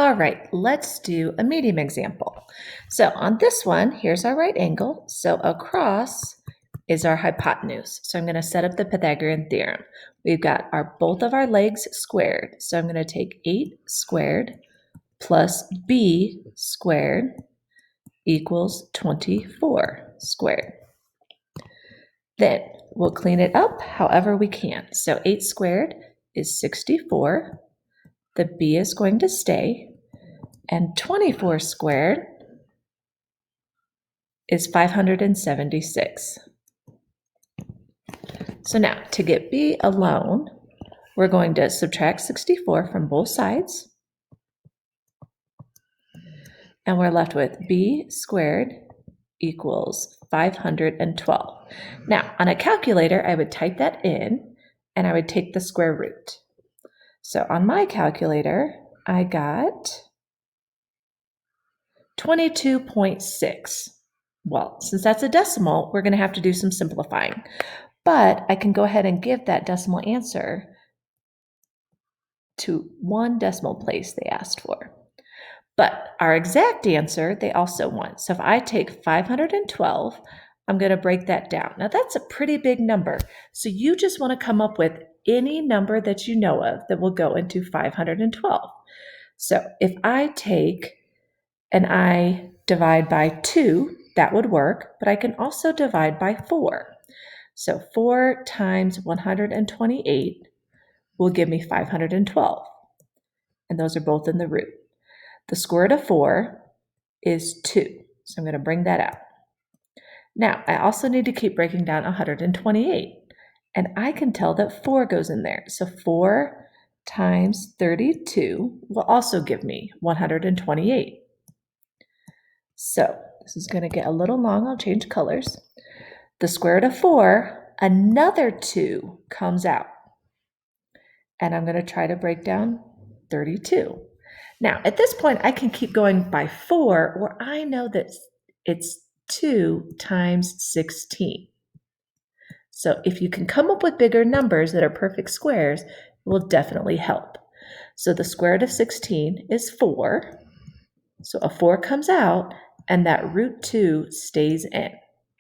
All right, let's do a medium example. So on this one, here's our right angle. So across is our hypotenuse. So I'm going to set up the Pythagorean theorem. We've got both of our legs squared. So I'm going to take 8 squared plus b squared equals 24 squared. Then we'll clean it up however we can. So 8 squared is 64. The b is going to stay. And 24 squared is 576. So now, to get b alone, we're going to subtract 64 from both sides. And we're left with b squared equals 512. Now, on a calculator, I would type that in, and I would take the square root. So on my calculator, I got 22.6. Well, since that's a decimal, we're going to have to do some simplifying. But I can go ahead and give that decimal answer to one decimal place they asked for. But our exact answer, they also want. So if I take 512, I'm going to break that down. Now that's a pretty big number. So you just want to come up with any number that you know of that will go into 512. So if I take and I divide by 2, that would work, but I can also divide by 4. So 4 times 128 will give me 512, and those are both in the root. The square root of 4 is 2, so I'm going to bring that out. Now, I also need to keep breaking down 128, and I can tell that 4 goes in there. So 4 times 32 will also give me 128. So this is going to get a little long. I'll change colors. The square root of 4, another 2 comes out. And I'm going to try to break down 32. Now, at this point, I can keep going by 4, or I know that it's 2 times 16. So if you can come up with bigger numbers that are perfect squares, it will definitely help. So the square root of 16 is 4. So a 4 comes out, and that root 2 stays in.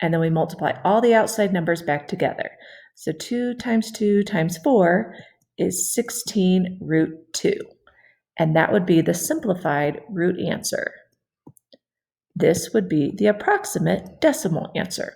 And then we multiply all the outside numbers back together. So 2 times 2 times 4 is 16 root 2. And that would be the simplified root answer. This would be the approximate decimal answer.